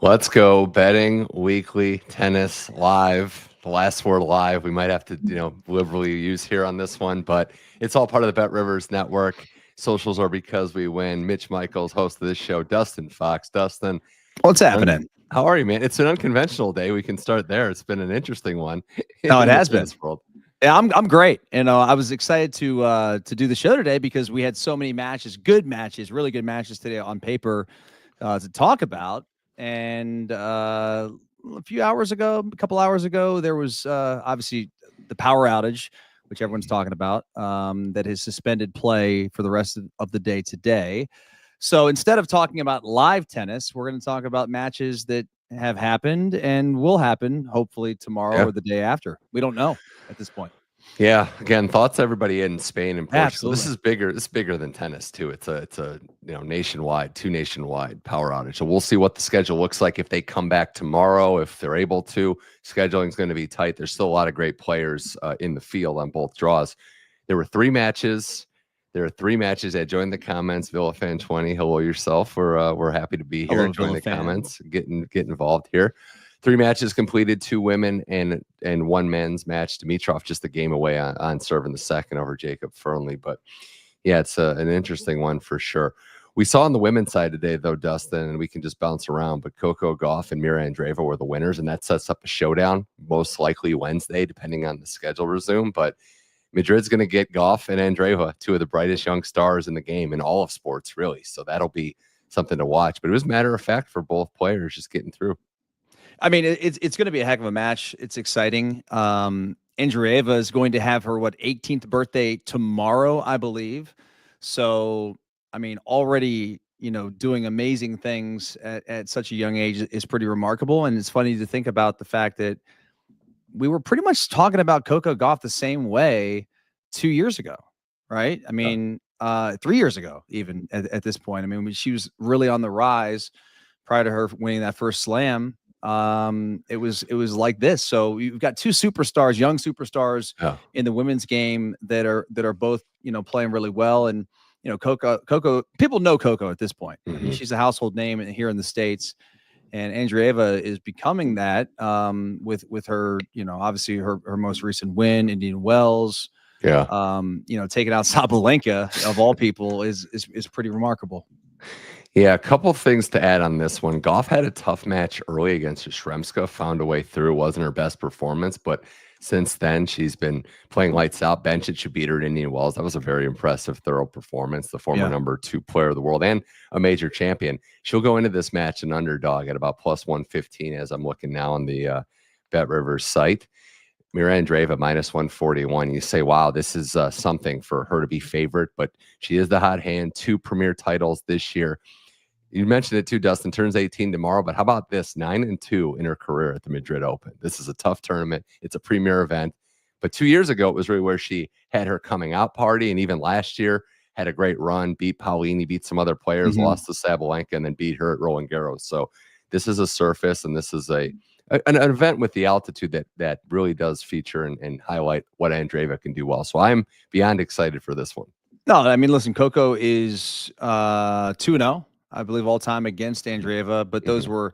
Let's go betting weekly tennis live. The last word live we might have to, liberally use here on this one, but it's all part of the Bet Rivers Network. Socials are because we win. Mitch Michals, host of this show, Dustin Fox. Dustin, What's happening? how are you, man? It's an unconventional day. We can start there. It's been an interesting one. No, it has been. World. Yeah, I'm great, and I was excited to do the show today because we had so many matches, good matches, really good matches today on paper to talk about. And a couple hours ago, there was obviously the power outage, which everyone's talking about, that has suspended play for the rest of the day today. So instead of talking about live tennis, we're going to talk about matches that have happened and will happen hopefully tomorrow or the day after. We don't know at this point. Yeah. Again, thoughts to everybody in Spain and Portugal. Absolutely. This is bigger. This is bigger than tennis too. It's a nationwide power outage. So we'll see what the schedule looks like if they come back tomorrow, if they're able to. Scheduling is going to be tight. There's still a lot of great players in the field on both draws. There were 3 matches. There are 3 matches that joined the comments. VillaFan20, hello yourself. We're happy to be here. Join the comments. Get involved here. 3 matches completed, 2 women and 1 men's match. Dimitrov just a game away on serving the second over Jakub Fernley. But yeah, it's an interesting one for sure. We saw on the women's side today, though, Dustin, and we can just bounce around, but Coco, Gauff, and Mirra Andreeva were the winners, and that sets up a showdown, most likely Wednesday, depending on the schedule resume. But Madrid's going to get Gauff and Andreeva, 2 of the brightest young stars in the game in all of sports, really. So that'll be something to watch. But it was matter of fact for both players just getting through. I mean, it's going to be a heck of a match. It's exciting. Andreeva is going to have her 18th birthday tomorrow, I believe. So, I mean, already doing amazing things at such a young age is pretty remarkable. And it's funny to think about the fact that we were pretty much talking about Coco Gauff the same way 2 years ago, right? I mean, 3 years ago, even at this point. I mean, she was really on the rise prior to her winning that first slam. It was like this. So you've got 2 superstars, young superstars in the women's game that are both, playing really well. And, Coco, people know Coco at this point. I mean, she's a household name here in the States, and Andreeva is becoming that, with her, obviously her most recent win, Indian Wells, taking out Sabalenka of all people is pretty remarkable. Yeah, a couple things to add on this one. Gauff had a tough match early against Shremska, found a way through. It wasn't her best performance, but since then she's been playing lights out. Bencic should beat her at Indian Wells. That was a very impressive, thorough performance. The former number 2 player of the world and a major champion. She'll go into this match an underdog at about plus 115 as I'm looking now on the Bet Rivers site. Mirra Andreeva minus 141. You say, wow, this is something for her to be favored, but she is the hot hand. 2 premier titles this year. You mentioned it too, Dustin, turns 18 tomorrow, but how about this? 9-2 in her career at the Madrid Open. This is a tough tournament. It's a premier event. But 2 years ago, it was really where she had her coming out party. And even last year, had a great run, beat Paulini, beat some other players, lost to Sabalenka, and then beat her at Roland Garros. So this is a surface, and this is an event with the altitude that really does feature and highlight what Andreeva can do well. So I'm beyond excited for this one. No, I mean, listen, Coco is 2-0. I believe all time against Andreeva, but those were,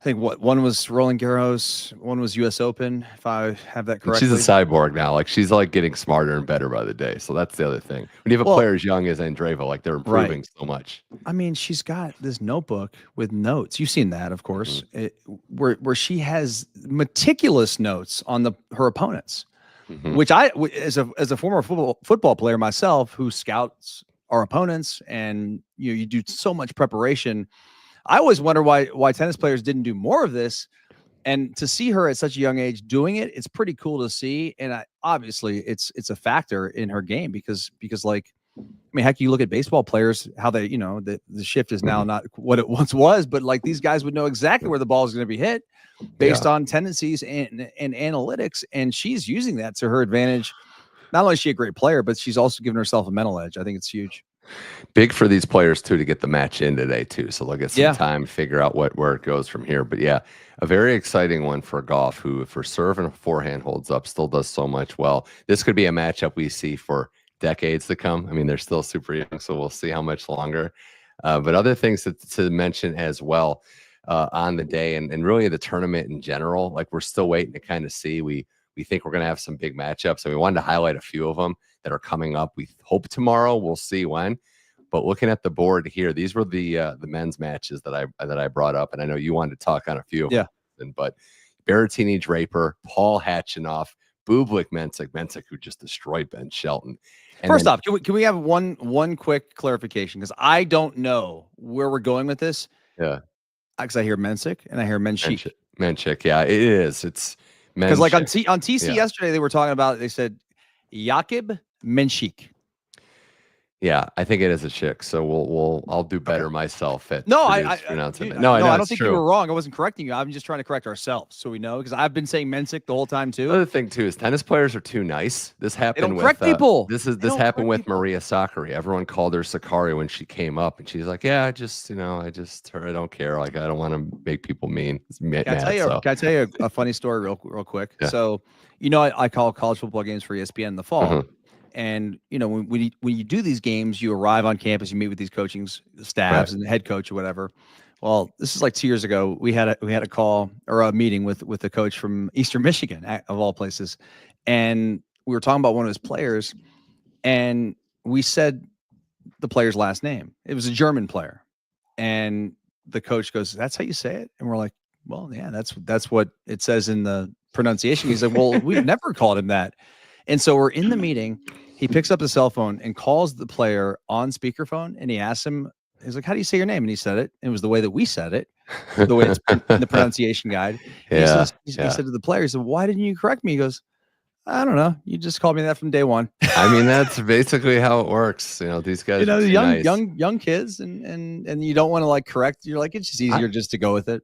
I think, one was Roland Garros, one was U.S. Open, if I have that correctly. She's a cyborg now. Like, she's like getting smarter and better by the day. So that's the other thing. When you have a player as young as Andreeva, like they're improving so much. I mean, she's got this notebook with notes. You've seen that, of course, where she has meticulous notes on her opponents, which I, as a former football player myself, who scouts our opponents, and you do so much preparation. I always wonder why tennis players didn't do more of this, and to see her at such a young age doing it, it's pretty cool to see. And obviously it's a factor in her game because like, I mean, heck, you look at baseball players, how they, the shift is now not what it once was, but like these guys would know exactly where the ball is going to be hit based on tendencies and analytics, and she's using that to her advantage. Not only is she a great player, but she's also given herself a mental edge. I think it's huge. Big for these players, too, to get the match in today, too. So they'll get some time to figure out where it goes from here. But, yeah, a very exciting one for Gauff, who, if her serve and forehand holds up, still does so much well. This could be a matchup we see for decades to come. I mean, they're still super young, so we'll see how much longer. But other things to mention as well. on the day, and really the tournament in general. Like, we're still waiting to kind of see. We think we're going to have some big matchups, and we wanted to highlight a few of them that are coming up. We hope tomorrow. We'll see when. But looking at the board here, these were the men's matches that I brought up, and I know you wanted to talk on a few of them. But Berrettini, Draper, Paul Khachanov, Bublik, Mensik, who just destroyed Ben Shelton. And first off, can we have one quick clarification, because I don't know where we're going with this. Yeah, because I hear Mensik and I hear Mensik. Mensik, yeah, it is. It's because like on TC yesterday they were talking about. They said Jakub Mensik. Yeah, I think it is a chick. So I'll do better myself at pronouncing it. No, I don't think you were wrong. I wasn't correcting you. I'm just trying to correct ourselves so we know, because I've been saying Mensik the whole time too. The other thing too is tennis players are too nice. This happened they don't correct people. This happened with Maria Sakkari. Everyone called her Sakkari when she came up, and she's like, "Yeah, I don't care. Like, I don't want to make people mean." Can I tell you a funny story real quick? Yeah. So, I call college football games for ESPN in the fall. Mm-hmm. And, when you do these games, you arrive on campus, you meet with these coaching staffs and the head coach or whatever. Well, this is like 2 years ago. We had a call or a meeting with a coach from Eastern Michigan, of all places. And we were talking about one of his players, and we said the player's last name. It was a German player. And the coach goes, "That's how you say it?" And we're like, "Well, yeah, that's what it says in the pronunciation." He's like, "Well, we've never called him that." And so we're in the meeting. He picks up the cell phone and calls the player on speakerphone, and he asks him, he's like, "How do you say your name?" And he said it. And it was the way that we said it, the way it's in the pronunciation guide. Yeah. He said to the player, he said, "Why didn't you correct me?" He goes, "I don't know. You just called me that from day one." I mean, that's basically how it works. These guys, young kids, and you don't want to like correct. You're like, it's just easier just to go with it.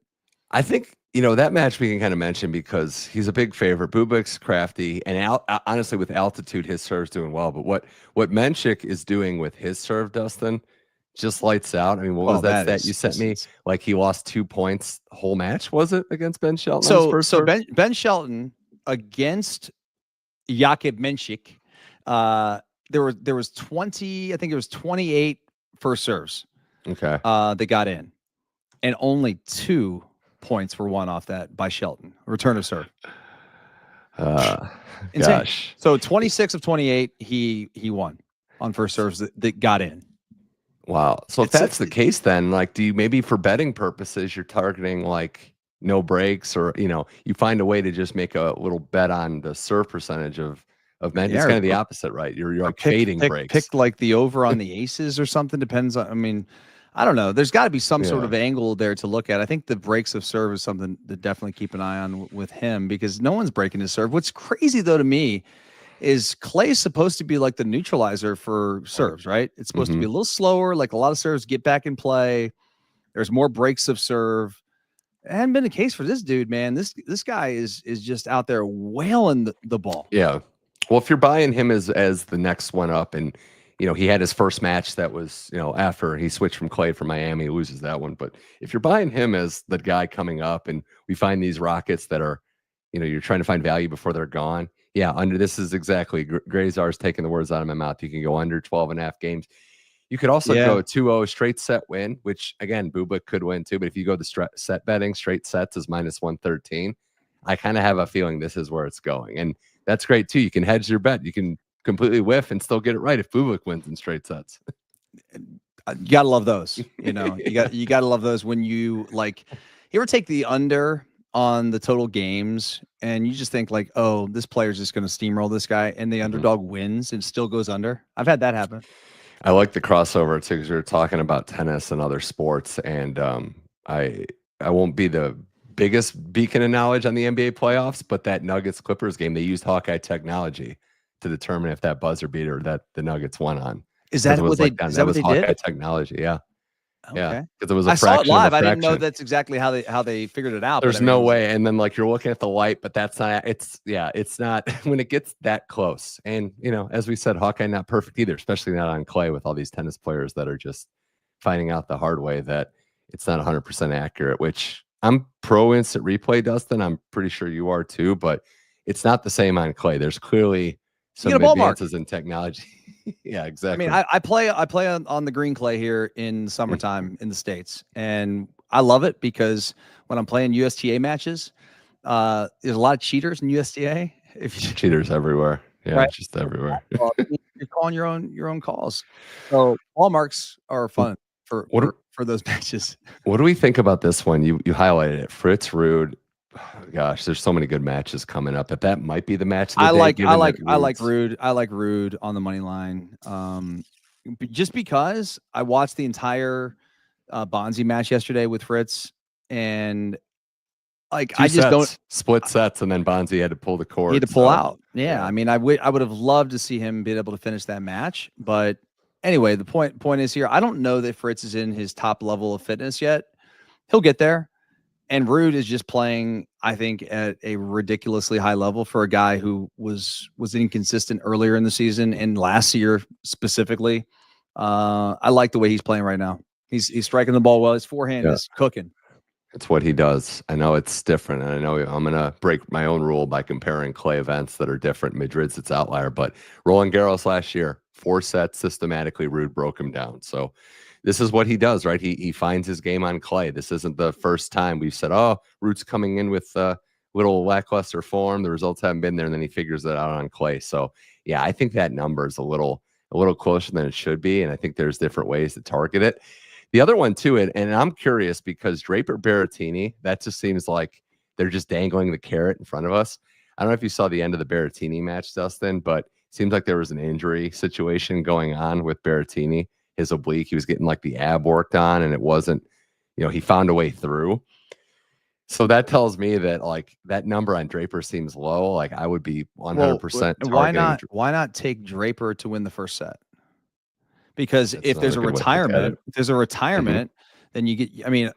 I think, that match we can kind of mention because he's a big favorite. Bublik's crafty, and honestly, with altitude, his serve's doing well. But what Mensik is doing with his serve, Dustin, just lights out. I mean, what was that stat you sent me? Like, he lost 2 points the whole match, was it, against Ben Shelton? So Ben Shelton against Jakub Mensik, there was 20, I think it was 28 first serves. Okay. They got in, and only 2 points were won off that by Shelton. Return of serve. Gosh. So 26 of 28, he won on first serves that got in. Wow. So if that's the case, then like, do you maybe for betting purposes, you're targeting like no breaks, or you find a way to just make a little bet on the serve percentage of men? It's kind of the opposite, right? You're like fading breaks. Pick like the over on the aces or something. Depends on. I mean, I don't know. There's got to be some sort of angle there to look at. I think the breaks of serve is something to definitely keep an eye on with him, because no one's breaking his serve. What's crazy though to me is Clay's supposed to be like the neutralizer for serves, right? It's supposed to be a little slower. Like, a lot of serves get back in play. There's more breaks of serve. It hadn't been the case for this dude, man. This guy is just out there wailing the ball. Yeah. Well, if you're buying him as the next one up, and he had his first match that was, after he switched from Clay for Miami, he loses that one. But if you're buying him as the guy coming up, and we find these rockets that are, you're trying to find value before they're gone. Yeah, this is exactly Grazar's taking the words out of my mouth. You can go under 12.5 games. You could also go 2-0 straight set win, which again, Bublik could win too. But if you go the set betting, straight sets is -113. I kind of have a feeling this is where it's going. And that's great too. You can hedge your bet. You can completely whiff and still get it right if Bublik wins in straight sets. You gotta love those. You gotta love those when you like. You ever take the under on the total games and you just think like, oh, this player's just going to steamroll this guy, and the underdog wins and still goes under? I've had that happen. I like the crossover too, because we were talking about tennis and other sports, and I won't be the biggest beacon of knowledge on the NBA playoffs, but that Nuggets Clippers game, they used Hawkeye technology to determine if that buzzer beater that the Nuggets won on. Is that what they? Is that what they Hawkeye did? Technology, yeah. Okay. Yeah, because it was a I fraction. saw it live. I didn't know that's exactly how they figured it out. There's no way. And then like you're looking at the light, but that's not. It's not when it gets that close. And as we said, Hawkeye not perfect either, especially not on clay with all these tennis players that are just finding out the hard way that it's not 100% accurate. Which I'm pro instant replay, Dustin. I'm pretty sure you are too, but it's not the same on clay. There's clearly some advances in technology. Yeah, exactly. I mean, I play on the green clay here in summertime in the States, and I love it because when I'm playing USTA matches, there's a lot of cheaters in USTA. Cheaters everywhere. Yeah, right, just everywhere. well, you're calling your own calls. So ball marks are fun for those matches. What do we think about this one? You highlighted it. Fritz, Ruud. Gosh, there's so many good matches coming up that might be the match of the day. I like Ruud. I like Ruud on the money line. Just because I watched the entire Bonzi match yesterday with Fritz, and like I just don't split sets, and then Bonzi had to pull the cord. He had to pull out. Yeah, I mean, I would have loved to see him be able to finish that match, but anyway, the point is here. I don't know that Fritz is in his top level of fitness yet. He'll get there. And Ruud is just playing, I think, at a ridiculously high level for a guy who was inconsistent earlier in the season and last year specifically. I like the way he's playing right now. He's striking the ball well. His forehand is cooking. It's what he does. I know it's different, and I know I'm going to break my own rule by comparing clay events that are different. Madrid's its outlier, but Roland Garros last year, 4 sets systematically, Ruud broke him down. So this is what he does, right? He finds his game on clay. This isn't the first time we've said, oh, Ruud's coming in with little lackluster form. The results haven't been there, and then he figures it out on clay. So yeah, I think that number is a little closer than it should be, and I think there's different ways to target it. The other one too, and I'm curious because Draper Berrettini, that just seems like they're just dangling the carrot in front of us. I don't know if you saw the end of the Berrettini match, Dustin, but it seems like there was an injury situation going on with Berrettini. His oblique, he was getting like the ab worked on, and it wasn't, he found a way through. So that tells me that like that number on Draper seems low. Like I would be 100%. Why not take Draper to win the first set? Because if there's a retirement, then you get, I mean,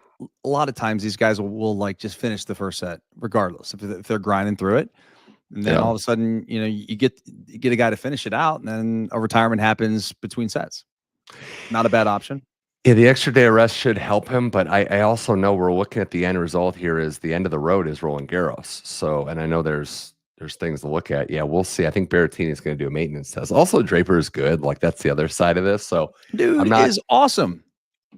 a lot of times these guys will like just finish the first set regardless if they're grinding through it. And then all of a sudden, you get a guy to finish it out, and then a retirement happens between sets. Not a bad option. Yeah, the extra day of rest should help him, but I also know we're looking at the end result here is the end of the road is Roland Garros. So, and I know there's things to look at. Yeah, we'll see. I think Berrettini is going to do a maintenance test. Also, Draper is good. Like that's the other side of this. So, dude is awesome.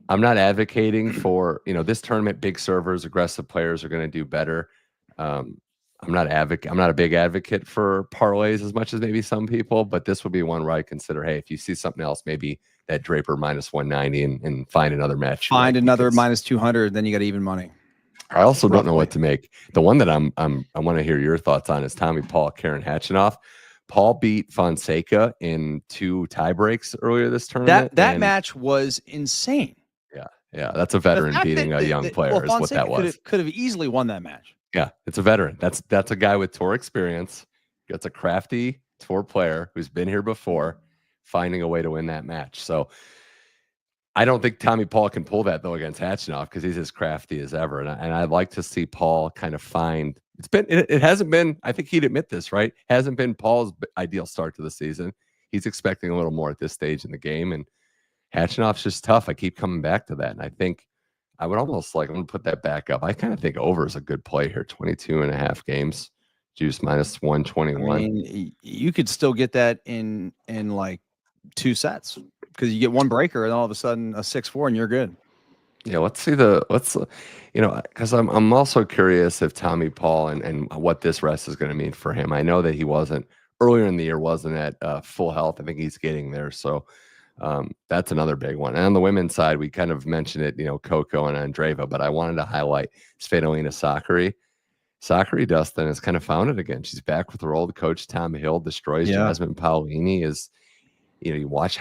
I'm not advocating for this tournament. Big servers, aggressive players are going to do better. I'm not a big advocate for parlays as much as maybe some people, but this would be one where I consider, hey, if you see something else, maybe that Draper minus 190 and find another match. Find another minus 200, then you got even money. I also don't know what to make. The one that I want to hear your thoughts on is Tommy Paul, Karen Khachanov. Paul beat Fonseca in 2 tie breaks earlier this tournament. That match was insane. Yeah, that's a veteran beating a young player is what that was. Could have easily won that match. Yeah, it's a veteran. That's a guy with tour experience. That's a crafty tour player who's been here before, finding a way to win that match. So I don't think Tommy Paul can pull that though against Khachanov because he's as crafty as ever. And I'd like to see Paul kind of find. It hasn't been. I think he'd admit this, right? Hasn't been Paul's ideal start to the season. He's expecting a little more at this stage in the game, and Khachanov's just tough. I keep coming back to that, and I think I would almost I'm going to put that back up. I kind of think over is a good play here. 22.5 games, juice minus 121. I mean, you could still get that in like 2 sets because you get 1 breaker and all of a sudden a 6-4 and you're good. Yeah, let's because I'm also curious if Tommy Paul and what this rest is going to mean for him. I know that he wasn't earlier in the year, wasn't at full health. I think he's getting there. So that's another big one. And on the women's side, we kind of mentioned it, Coco and Andreeva, but I wanted to highlight Svitolina Sakkari. Sakkari, Dustin, has kind of found it again. She's back with her old coach, Tom Hill, destroys Jasmine Paolini. You watch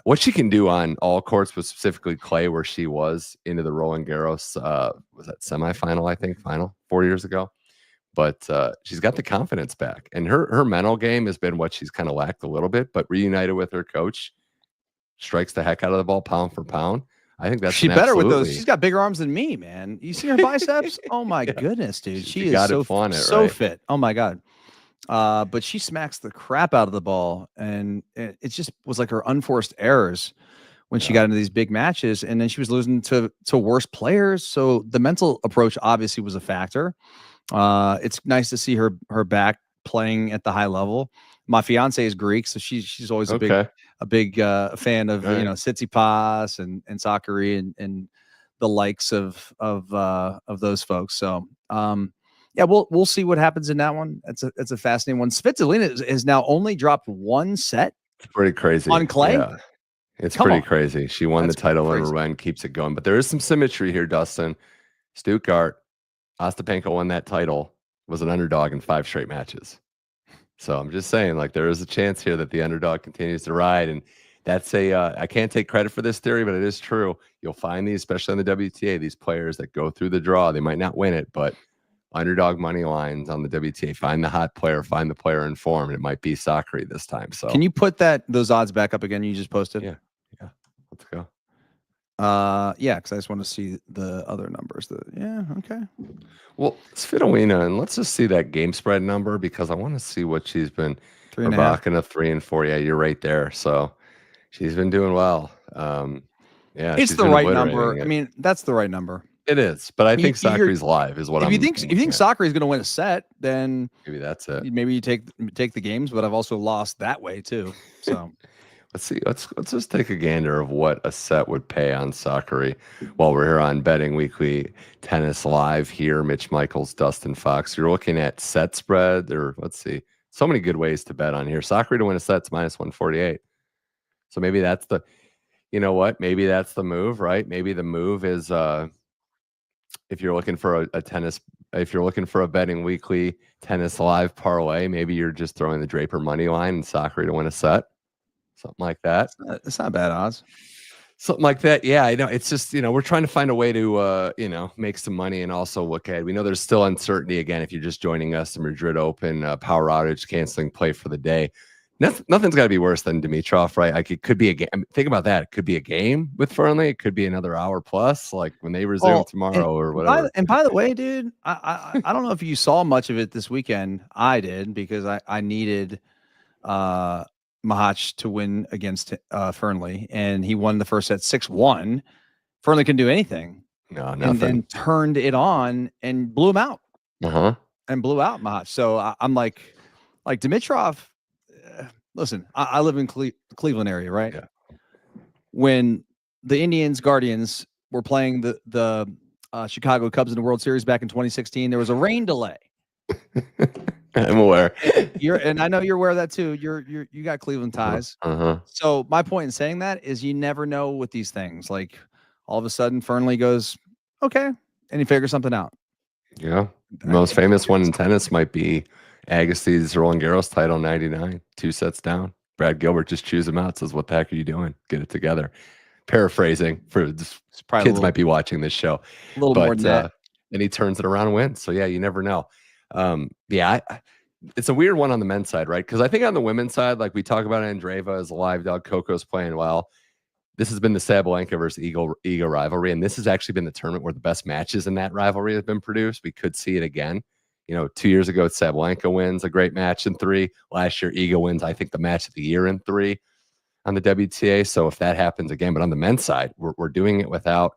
what she can do on all courts, but specifically clay, where she was into the Roland Garros, was that semifinal, I think, final 4 years ago. But she's got the confidence back, and her mental game has been what she's kind of lacked a little bit. But reunited with her coach, strikes the heck out of the ball pound for pound. I think that's she's better with those. She's got bigger arms than me, man. You see her biceps? Oh my goodness, dude, she is so fit. Oh my god. But she smacks the crap out of the ball, and it just was like her unforced errors when she got into these big matches, and then she was losing to worse players. So the mental approach obviously was a factor. It's nice to see her back playing at the high level. My fiance is Greek, so she's always a big fan of Tsitsipas and Sakkari and the likes of those folks. So yeah, we'll see what happens in that one. It's a fascinating one. Svitolina has now only dropped one set. It's pretty crazy on clay. Yeah, it's Come pretty on. crazy. She won That's the title in crazy. Rouen, keeps it going. But there is some symmetry here, Dustin. Stuttgart, Ostapenko won that title, was an underdog in 5 straight matches. So I'm just saying, like, there is a chance here that the underdog continues to ride. And that's I can't take credit for this theory, but it is true. You'll find these, especially on the WTA, these players that go through the draw. They might not win it, but underdog money lines on the WTA. Find the hot player, find the player in form. And it might be Sakkari this time. So can you put those odds back up again? You just posted. Yeah. Let's go. Yeah, because I just want to see the other numbers. Okay. Well, Svitolina, and let's just see that game spread number because I want to see what she's been. 3.5. A 3 and 4. Yeah, you're right there. So she's been doing well. Yeah, it's the right number. I mean, that's the right number. It is, but I think Sakkari's live is what if you think Sakkari is going to win a set, then maybe that's it. Maybe you take the games, but I've also lost that way too. So let's see. Let's just take a gander of what a set would pay on Sakkari while we're here on Betting Weekly Tennis Live here. Mitch Michals, Dustin Fox. You're looking at set spread, or let's see. So many good ways to bet on here. Sakkari to win a set's -148. So maybe that's the, you know what? Maybe that's the move, right? Maybe the move is if you're looking for if you're looking for a Betting Weekly Tennis Live parlay, maybe you're just throwing the Draper money line and Sakkari to win a set, something like that. It's not bad odds. Something like that. Yeah, I know. It's just, we're trying to find a way to, make some money and also look ahead. We know there's still uncertainty. Again, if you're just joining us, the Madrid Open, power outage, canceling play for the day. Nothing's got to be worse than Dimitrov, right? Like, it could be a game. I mean, think about that. It could be a game with Fernley. It could be another hour plus, like when they resume tomorrow or whatever. By the way, dude, I don't know if you saw much of it this weekend. I did because I needed Mahach to win against Fernley, and he won the first set 6-1. Fernley couldn't do anything. No, nothing. And then turned it on and blew him out. And blew out Mahach. So I'm like Dimitrov. Listen, I live in Cleveland area, right? Yeah. When the Indians Guardians were playing the Chicago Cubs in the World Series back in 2016, there was a rain delay. I'm aware. And I know you're aware of that too. You got Cleveland ties. So my point in saying that is you never know with these things. Like all of a sudden Fernley goes, okay, and he figures something out. Yeah. The most famous one in tennis might be Agassi's Roland Garros title 99, 2 sets down. Brad Gilbert just chews him out, says, "What the heck are you doing? Get it together." Paraphrasing for kids might be watching this show. A little more than that. And he turns it around and wins. So yeah, you never know. It's a weird one on the men's side, right? Because I think on the women's side, like we talk about Andreeva as a live dog, Coco's playing well. This has been the Sabalenka versus Iga rivalry, and this has actually been the tournament where the best matches in that rivalry have been produced. We could see it again. 2 years ago, Sabalenka wins a great match in 3. Last year, Iga wins, I think, the match of the year in 3 on the WTA. So if that happens again, but on the men's side, we're doing it without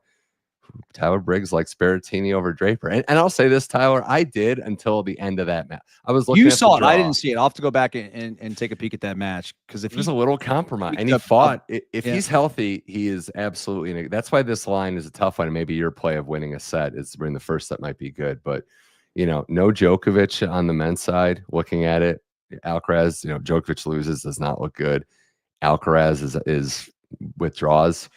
Tyler Briggs like Berrettini over Draper. And I'll say this, Tyler, I did until the end of that match. I was looking. You saw it. I didn't see it. I'll have to go back and take a peek at that match because if there's a little compromise, and he fought. If he's healthy, he is absolutely. That's why this line is a tough one. And maybe your play of winning a set is in the first set might be good, but no Djokovic on the men's side. Looking at it, Alcaraz, Djokovic loses, does not look good. Alcaraz is withdraws.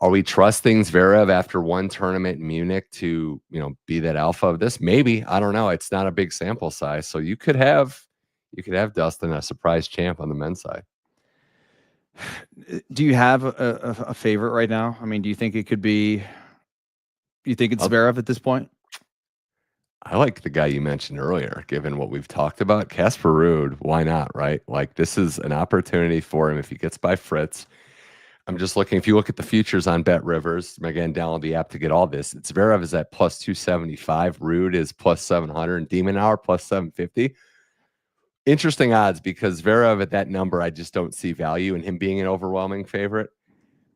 Are we trusting Zverev after one tournament in Munich to, be that alpha of this? Maybe. I don't know. It's not a big sample size. So you could have Dustin, a surprise champ on the men's side. Do you have a favorite right now? I mean, do you think it could be, you think it's Zverev at this point? I like the guy you mentioned earlier, given what we've talked about. Casper Ruud, why not, right? Like, this is an opportunity for him if he gets by Fritz. I'm just looking. If you look at the futures on Bet Rivers, again, download the app to get all this. Zverev is at plus 275. Ruud is plus 700. And Demon Hour plus 750. Interesting odds because Zverev at that number, I just don't see value in him being an overwhelming favorite.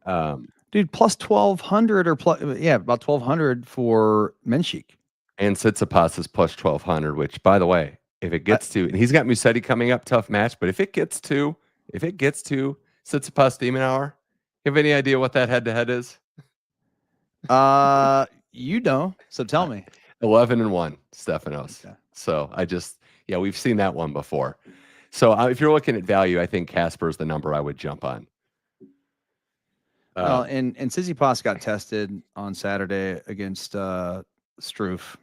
Dude, plus 1,200 about 1,200 for Mensik. And Tsitsipas is plus 1,200, which, by the way, if it gets to, and he's got Musetti coming up, tough match, but if it gets to Tsitsipas Demon Hour, you have any idea what that head-to-head is? You know, so tell me. 11-1, Stefanos. Okay. So we've seen that one before. So if you're looking at value, I think Casper is the number I would jump on. Well, and Tsitsipas got tested on Saturday against Struff.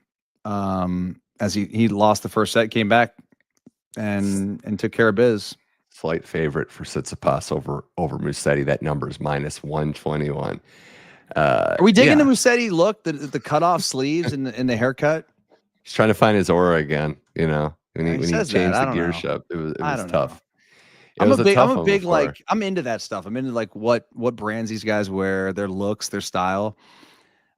As he lost the first set, came back and took care of biz. Slight favorite for Tsitsipas over Musetti. That number is -121. Are we digging the Musetti look, the cutoff sleeves and the haircut? He's trying to find his aura again, you know. When he changed the gear know. shift, it was tough. I'm a big like I'm into that stuff. I'm into like what brands these guys wear, their looks, their style.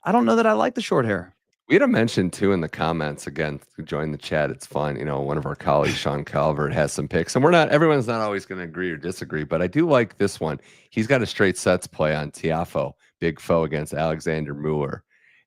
I don't know that I like the short hair. We had a mention too in the comments again. Join the chat; it's fun. You know, one of our colleagues, Sean Calvert, has some picks, and everyone's not always going to agree or disagree, but I do like this one. He's got a straight sets play on Tiafoe, big foe against Alexandre Muller,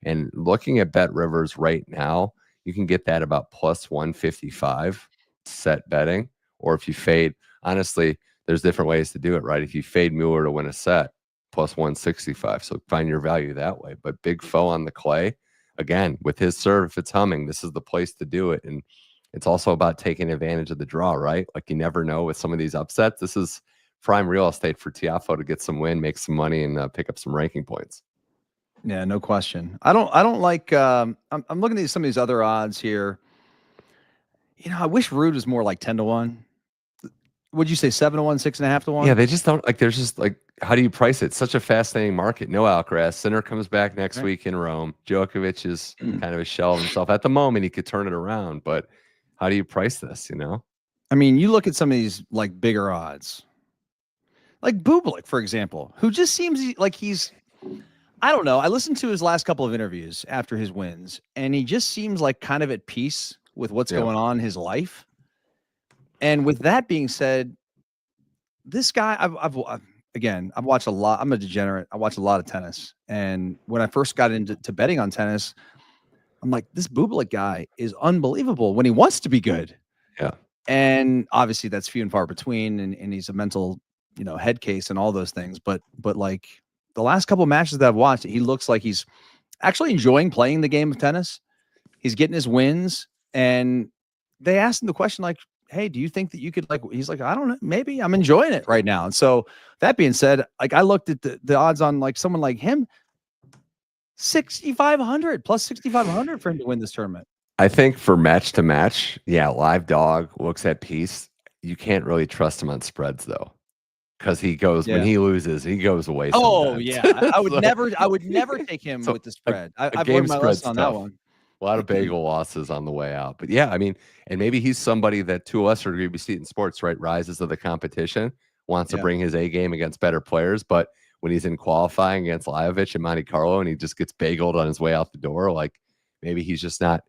and looking at Bet Rivers right now, you can get that about +155 set betting, or if you fade. Honestly, there's different ways to do it, right? If you fade Muller to win a set, +165. So find your value that way. But big foe on the clay, again, with his serve, if it's humming, this is the place to do it. And it's also about taking advantage of the draw, right? Like you never know with some of these upsets. This is prime real estate for Tiafoe to get some win, make some money, and pick up some ranking points. Yeah, no question. I don't like. I'm looking at some of these other odds here. You know, I wish Ruud was more like 10-1. Would you say 7-1, 6.5-1? Yeah, they just don't like. There's just like, how do you price it? It's such a fascinating market. No Alcaraz. Sinner comes back next week in Rome. Djokovic is kind of a shell of himself. At the moment, he could turn it around, but how do you price this? You know, I mean, you look at some of these like bigger odds, like Bublik, for example, who just seems like he's. I don't know. I listened to his last couple of interviews after his wins, and he just seems like kind of at peace with what's going on in his life. And with that being said, this guy, I've watched a lot. I'm a degenerate. I watch a lot of tennis. And when I first got into betting on tennis, I'm like, this Bublik guy is unbelievable when he wants to be good. Yeah. And obviously that's few and far between. And he's a mental, head case and all those things. But like the last couple of matches that I've watched, he looks like he's actually enjoying playing the game of tennis. He's getting his wins. And they asked him the question, like, hey, do you think that you could he's like, I don't know, maybe I'm enjoying it right now. And so that being said, like I looked at the odds on like someone like him, 6,500 plus 6,500 for him to win this tournament. I think for match to match, live dog looks at peace. You can't really trust him on spreads though. Because he goes when he loses, he goes away. Oh yeah. I would never take him with the spread. I've learned my lesson on that one. A lot of bagel losses on the way out. But yeah, I mean, and maybe he's somebody that to a lesser degree we see it in sports, right? Rises to the competition, wants to bring his A game against better players. But when he's in qualifying against Lajovic and Monte Carlo and he just gets bageled on his way out the door, like maybe he's just not.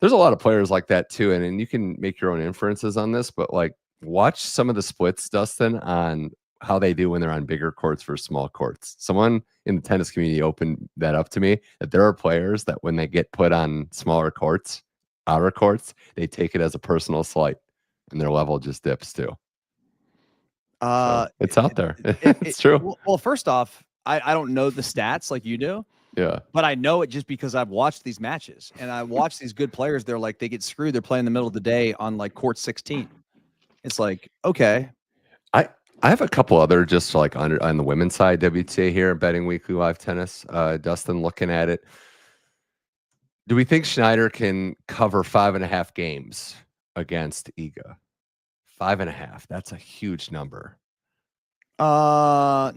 There's a lot of players like that too. And you can make your own inferences on this, but like watch some of the splits, Dustin, on how they do when they're on bigger courts versus small courts. Someone in the tennis community opened that up to me, that there are players that when they get put on smaller courts, outer courts, they take it as a personal slight and their level just dips too. So it's out there. It's true. Well, first off, I don't know the stats like you do. Yeah. But I know it just because I've watched these matches and I watch these good players. They're like, they get screwed. They're playing in the middle of the day on like court 16. It's like, okay. I have a couple other just like on the women's side, WTA here, Betting Weekly Live Tennis. Dustin, looking at it, do we think Shnaider can cover 5.5 games against Iga? 5.5. That's a huge number. No.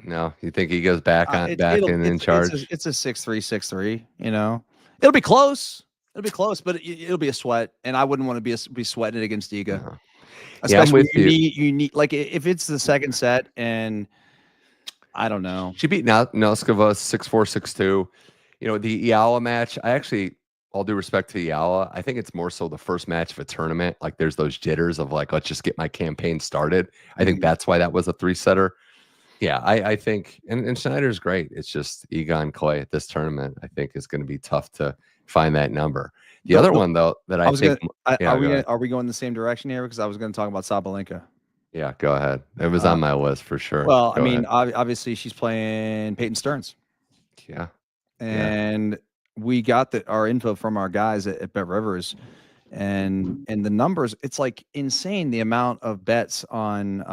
No, you think he goes back in charge? It's a 6-3, 6-3. It'll be close. It'll be close, but it'll be a sweat, and I wouldn't want to be sweating against Iga. Uh-huh. Especially you need like if it's the second set and I don't know. She beat Noskova 6-4, 6-2. The Iala match, all due respect to Iala, I think it's more so the first match of a tournament. Like there's those jitters of like, let's just get my campaign started. I think that's why that was a 3-setter. Yeah, I think and Shnaider's great. It's just Egon Clay at this tournament, I think, is going to be tough to find that number. The other one though that I think are we going the same direction here? Because I was going to talk about Sabalenka. Yeah, go ahead. It was on my list for sure. Well, obviously she's playing Peyton Stearns. Yeah. And we got our info from our guys at Bet Rivers, and the numbers, it's like insane the amount of bets on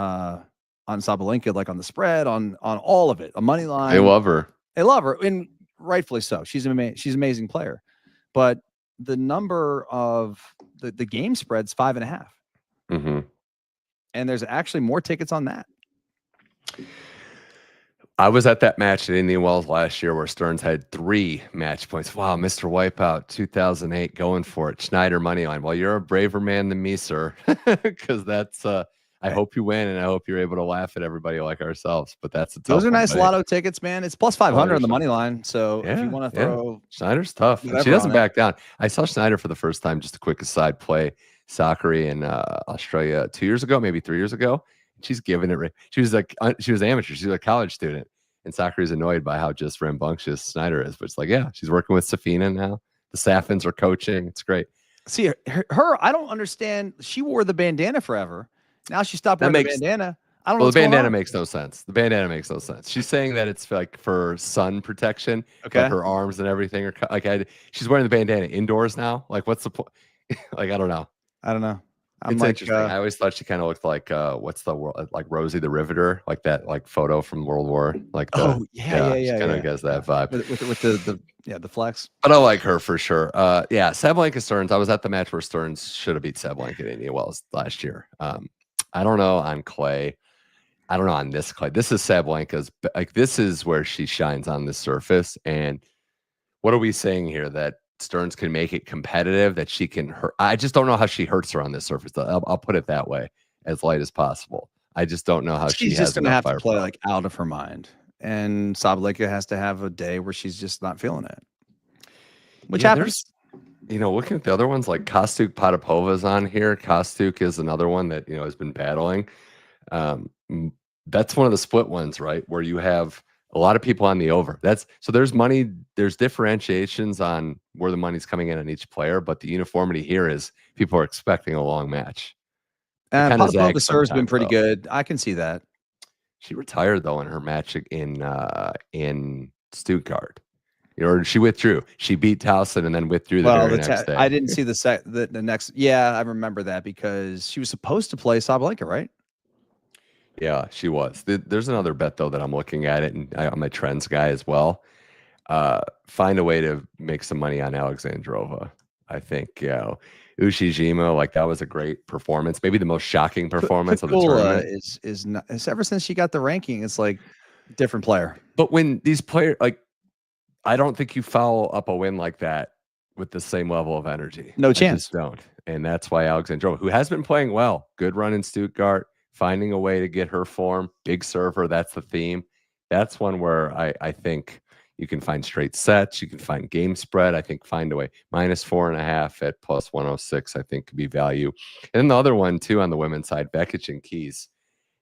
Sabalenka, like on the spread, on all of it, a money line. They love her. They love her, and rightfully so. She's an amazing player. But the number of the game spread's 5.5. Mm-hmm. And there's actually more tickets on that. I was at that match at Indian Wells last year where Stearns had 3 match points. Wow, Mr. Wipeout 2008 going for it. Shnaider money line. Well, you're a braver man than me, sir, because that's I hope you win, and I hope you're able to laugh at everybody like ourselves. But that's a tough Those are one, nice buddy. lotto tickets, man. It's plus 500 on the money line. So if you want to throw, Shnaider's tough. And she doesn't back down. I saw Shnaider for the first time. Just a quick aside, play Sakkari in Australia 2 years ago, maybe 3 years ago. She's giving it. She was amateur. She's a college student, and Sakkari's annoyed by how just rambunctious Shnaider is. But it's like, yeah, she's working with Safina now. The Saffins are coaching. It's great. See her. I don't understand. She wore the bandana forever. Now she stopped wearing the bandana. I don't know. Well, the bandana makes no sense. The bandana makes no sense. She's saying that it's like for sun protection. Okay. But her arms and everything are like she's wearing the bandana indoors now. Like, what's the point? Like, I don't know. It's like, interesting. I always thought she kind of looked like what's the world, like Rosie the Riveter, like that, like photo from World War, like She kind of gets that vibe with the flex. But I like her for sure. Sabalenka Stearns. I was at the match where Stearns should have beat Sabalenka at Indian Wells last year. I don't know on clay. I don't know on this clay. This is Sabalenka's. Like, this is where she shines on the surface. And what are we saying here? That Stearns can make it competitive, that she can hurt. I just don't know how she hurts her on this surface. I'll put it that way, as light as possible. I just don't know how she's just going to have to play like out of her mind. And Sabalenka has to have a day where she's just not feeling it, which happens. Looking at the other ones, like Kostyuk, Potapova is on here. Kostyuk is another one that, has been battling. That's one of the split ones, right? Where you have a lot of people on the over. So there's money, there's differentiations on where the money's coming in on each player, but the uniformity here is people are expecting a long match. And Potapova's serve's been pretty good. I can see that. She retired though in her match in Stuttgart. She withdrew. She beat Towson and then withdrew the very next day. I didn't see the next. Yeah, I remember that because she was supposed to play Sabalenka, right? Yeah, she was. There's another bet though that I'm looking at it, and I'm a trends guy as well. Find a way to make some money on Alexandrova. I think Ushijima, like, that was a great performance. Maybe the most shocking performance of the tournament. Is ever since she got the ranking, it's like different player. But when these players, like, I don't think you follow up a win like that with the same level of energy. No chance. Don't. And that's why Alexandrova, who has been playing well, good run in Stuttgart, finding a way to get her form, big server. That's the theme. That's one where I think you can find straight sets. You can find game spread. I think find a way. -4.5 at +106, I think, could be value. And then the other one, too, on the women's side, Vekic and Keys.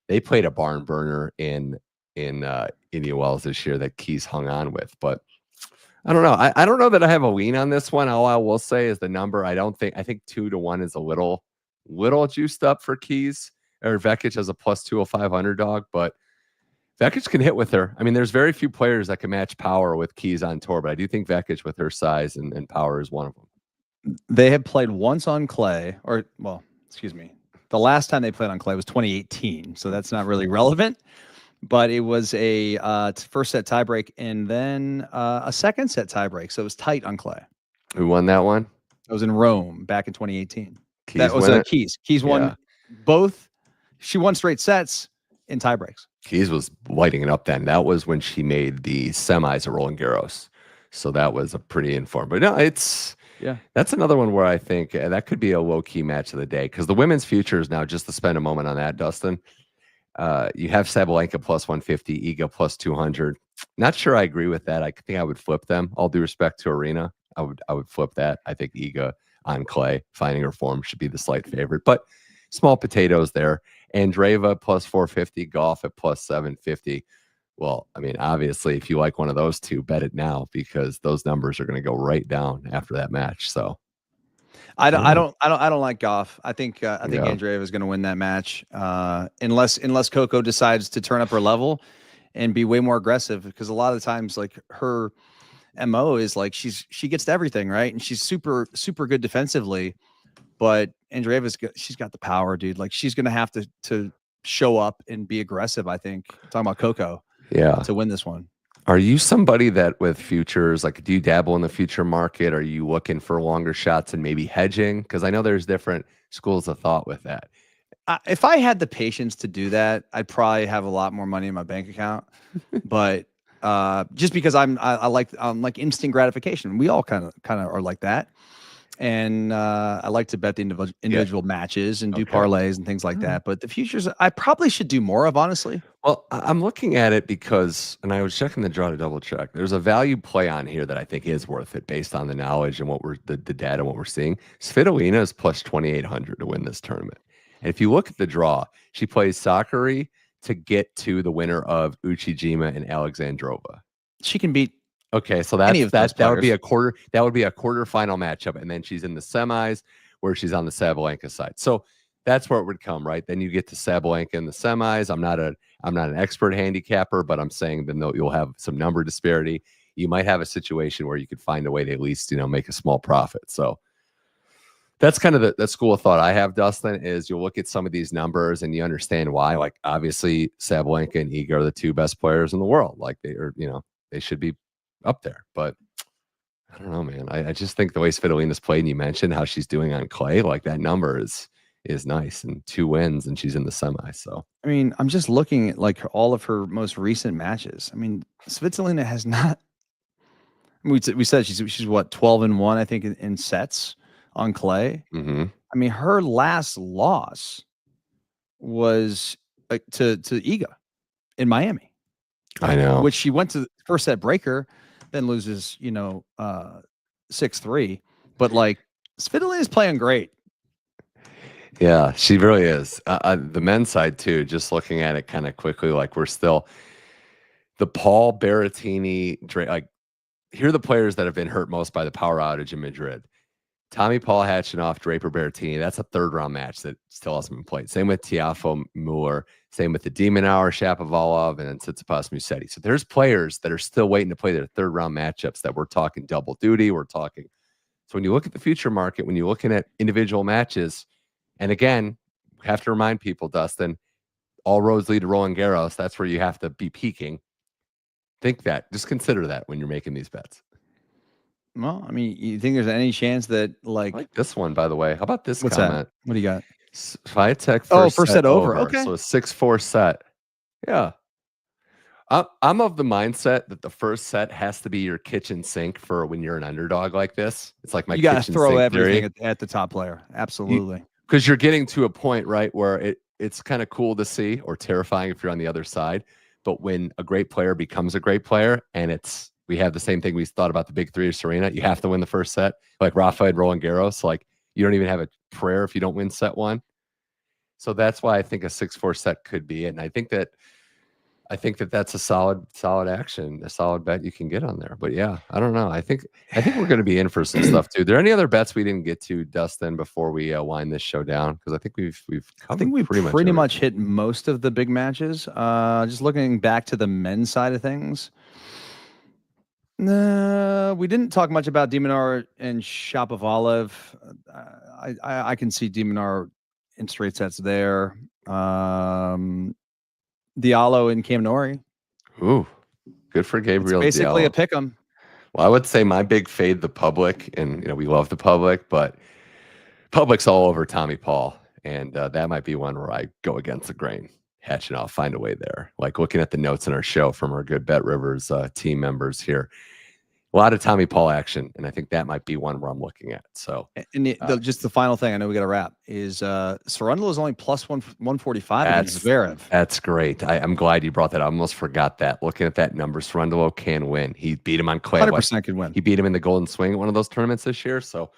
They played a barn burner in Indian Wells this year that Keys hung on with. But I don't know. I don't know that I have a lean on this one. All I will say is the number. I think 2-1 is a little juiced up for Keys, or Vekic as a +205 underdog, but Vekic can hit with her. I mean, there's very few players that can match power with Keys on tour, but I do think Vekic with her size and power is one of them. They have played once on clay, the last time they played on clay was 2018, so that's not really relevant. But it was a first set tiebreak and then a second set tiebreak, so it was tight on clay. Who won that one? It was in Rome back in 2018. Keys that was Keys. Keys won both. She won straight sets in tiebreaks. Keys was lighting it up then. That was when she made the semis at Roland Garros. So that was a pretty informed. But no, that's another one where I think that could be a low-key match of the day, because the women's futures now, just to spend a moment on that, Dustin, you have Sabalenka +150, Iga +200. Not sure I agree with that. I think I would flip them. All due respect to Aryna, I would flip that. I think Iga on clay, finding her form, should be the slight favorite. But small potatoes there. Andreeva +450, Gauff at +750. Well, I mean, obviously, if you like one of those two, bet it now, because those numbers are going to go right down after that match. So, I don't like Gauff. I think Andreeva is going to win that match, unless Coco decides to turn up her level. and be way more aggressive, because a lot of the times, like, her MO is like she gets to everything, right? And she's super good defensively, but she's got the power, dude. Like, she's gonna have to show up and be aggressive, I think. Talking about Coco, to win this one. Are you somebody that with futures, like, do you dabble in the future market? Are you looking for longer shots and maybe hedging? Because I know there's different schools of thought with that. If I had the patience to do that, I'd probably have a lot more money in my bank account. But just because I'm like instant gratification. We all kind of are like that. And I like to bet the individual matches and do parlays and things like that. But the futures, I probably should do more of, honestly. Well, I'm looking at it because, and I was checking the draw to double check. There's a value play on here that I think is worth it based on the knowledge and what we're the data and what we're seeing. Svitolina is plus 2,800 to win this tournament. And if you look at the draw, she plays Sakkari to get to the winner of Uchijima and Alexandrova. She can beat. Okay, so that would be a quarter. That would be a quarterfinal matchup, and then she's in the semis where she's on the Sabalenka side. So that's where it would come, right? Then you get to Sabalenka in the semis. I'm not an expert handicapper, but I'm saying then you'll have some number disparity. You might have a situation where you could find a way to at least make a small profit. So that's kind of the school of thought I have, Dustin, is you'll look at some of these numbers and you understand why. Like, obviously, Sabalenka and Iga are the two best players in the world. Like, they are, they should be up there. But I don't know, man. I just think the way Svitolina's played, and you mentioned how she's doing on clay, like, that number is nice, and 2 wins and she's in the semi. So I mean, I'm just looking at like all of her most recent matches. I mean, Svitolina has not. We said she's what, 12-1, I think, in sets on clay. Mm-hmm. I mean, her last loss was to Iga in Miami. I know, which she went to the first set breaker, then loses 6-3. But like, Svitolina is playing great. Yeah, she really is. The men's side too, just looking at it kind of quickly, like, we're still the Paul Berrettini, like, here are the players that have been hurt most by the power outage in Madrid. Tommy Paul, Khachanov, Draper, Berrettini. That's a 3rd round match that still hasn't been played. Same with Tiafoe, Muller. Same with the Demon Hour, Shapovalov, and then Tsitsipas, Musetti. So there's players that are still waiting to play their 3rd round matchups that we're talking double duty. We're talking. So when you look at the future market, when you're looking at individual matches, and again, have to remind people, Dustin, all roads lead to Roland Garros. That's where you have to be peaking. Just consider that when you're making these bets. Well, I mean, you think there's any chance that, like, I like this one, by the way. How about this what's comment? That? What do you got? Swiatek first set over. Okay. So a 6-4 set. Yeah. I'm of the mindset that the first set has to be your kitchen sink for when you're an underdog like this. It's like you got to throw everything at the top player. Absolutely. Because you're getting to a point, right, where it's kind of cool to see, or terrifying if you're on the other side. But when a great player becomes a great player, and we have the same thing we thought about the big 3 of Serena. You have to win the first set. Like Rafa and Roland Garros, like, you don't even have a prayer if you don't win set 1. So that's why I think a 6-4 set could be it. And I think that that's a solid action, a solid bet you can get on there. But yeah, I don't know. I think we're going to be in for some stuff too. Are there any other bets we didn't get to, Dustin, before we wind this show down? Because I think we've pretty much hit most of the big matches. Just looking back to the men's side of things. No, we didn't talk much about Demonar and Shapovalov. I can see Demonar in straight sets there. Diallo and Cam Norrie. Ooh, good for Gabriel. It's basically Diallo. A pick 'em. Well, I would say my big fade, the Public, and we love the Public, but Public's all over Tommy Paul, and that might be one where I go against the grain. I'll find a way there. Like, looking at the notes in our show from our good Bet Rivers team members here, a lot of Tommy Paul action, and I think that might be one where I'm looking at. So, and just the final thing, I know we got to wrap, is Sarundel is only plus 145 against Zverev. That's great. I'm glad you brought that up. I almost forgot that. Looking at that number, Sarundel can win. He beat him on clay. 100% could win. He beat him in the Golden Swing at one of those tournaments this year. So,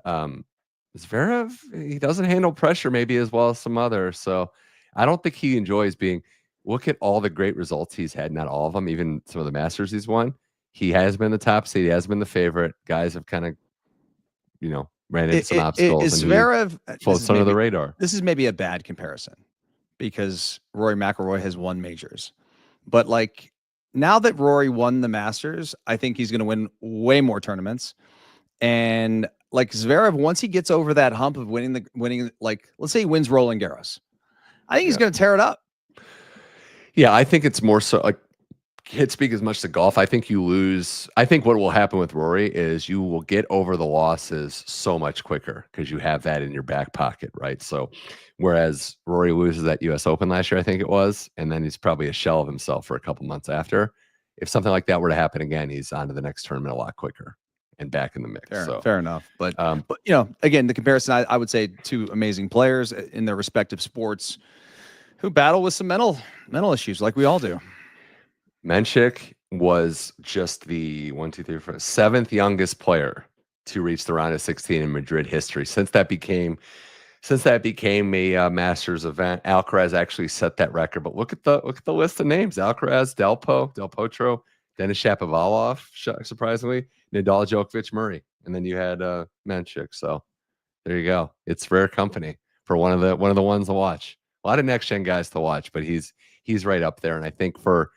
Zverev, he doesn't handle pressure maybe as well as some others. So, I don't think he enjoys being. Look at all the great results he's had. Not all of them, even some of the Masters he's won. He has been the top seed. He has been the favorite. Guys have kind of, ran into some obstacles. Is Zverev floats under the radar? This is maybe a bad comparison because Rory McIlroy has won majors, But like now that Rory won the Masters, I think he's going to win way more tournaments. And like Zverev, once he gets over that hump of winning, like let's say he wins Roland Garros, I think he's going to tear it up. Yeah, I think it's more so like can't speak as much to Gauff. I think you lose. I think what will happen with Rory is you will get over the losses so much quicker because you have that in your back pocket, right? So, whereas Rory loses at U.S. Open last year, I think it was, and then he's probably a shell of himself for a couple months after. If something like that were to happen again, he's on to the next tournament a lot quicker and back in the mix. Fair enough. But you know, again, the comparison, I would say two amazing players in their respective sports who battle with some mental issues like we all do. Mensik was just the 7th youngest player to reach the round of 16 in Madrid history. Since that became a Masters event, Alcaraz actually set that record. But look at the list of names: Alcaraz, Del Potro, Denis Shapovalov, surprisingly, Nadal, Djokovic, Murray, and then you had Mensik. So there you go. It's rare company for one of the ones to watch. A lot of next gen guys to watch, but he's right up there. And I think for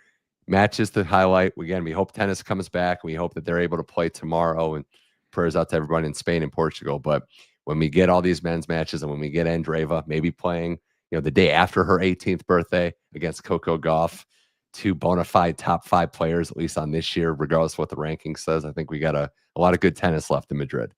matches to highlight, again, we hope tennis comes back. We hope that they're able to play tomorrow, and prayers out to everyone in Spain and Portugal. But when we get all these men's matches and when we get Andreeva maybe playing, you know, the day after her 18th birthday against Coco Gauff, two bona fide top 5 players, at least on this year, regardless of what the ranking says, I think we got a lot of good tennis left in Madrid.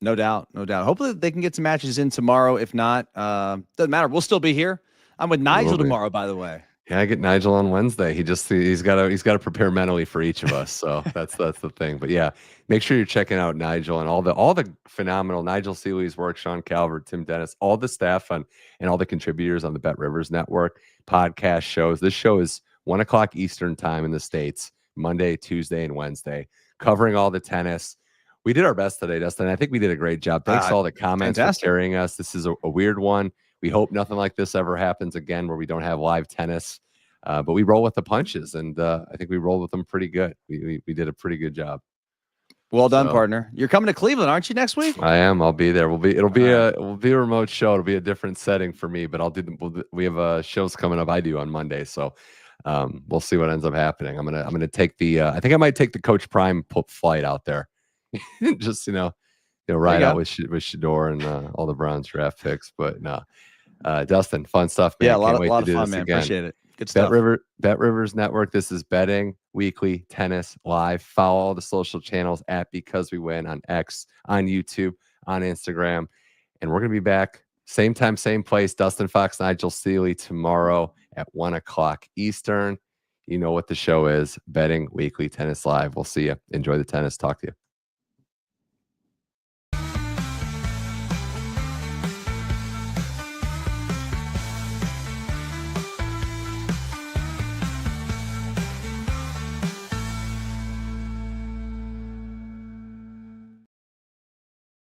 No doubt. Hopefully they can get some matches in tomorrow. If not, doesn't matter. We'll still be here. I'm with Nigel tomorrow, by the way. Yeah, I get Nigel on Wednesday. He's got to prepare mentally for each of us. So that's the thing. But yeah, make sure you're checking out Nigel and all the phenomenal Nigel Seeley's work, Sean Calvert, Tim Dennis, all the staff and all the contributors on the Bet Rivers Network podcast shows. This show is 1 o'clock Eastern time in the States, Monday, Tuesday, and Wednesday, covering all the tennis. We did our best today, Dustin. I think we did a great job. Thanks to all the comments for carrying us. This is a weird one. We hope nothing like this ever happens again where we don't have live tennis. But we roll with the punches, and I think we rolled with them pretty good. We did a pretty good job. Well done, partner. You're coming to Cleveland, aren't you, next week? I am. I'll be there. It'll be a remote show. It'll be a different setting for me, but we have shows coming up I do on Monday, so we'll see what ends up happening. I'm gonna take the I think I might take the Coach Prime flight out there. Just ride out with Shador and all the Browns draft picks. But no, Dustin, fun stuff, man. Yeah, a lot of fun, man. Again. Appreciate it. Good stuff. Bet Rivers Network. This is betting weekly tennis live. Follow all the social channels at Because We Win on X, on YouTube, on Instagram, and we're gonna be back same time, same place. Dustin Fox, Nigel Seeley tomorrow at 1 o'clock Eastern. You know what the show is. Betting weekly tennis live. We'll see you. Enjoy the tennis. Talk to you.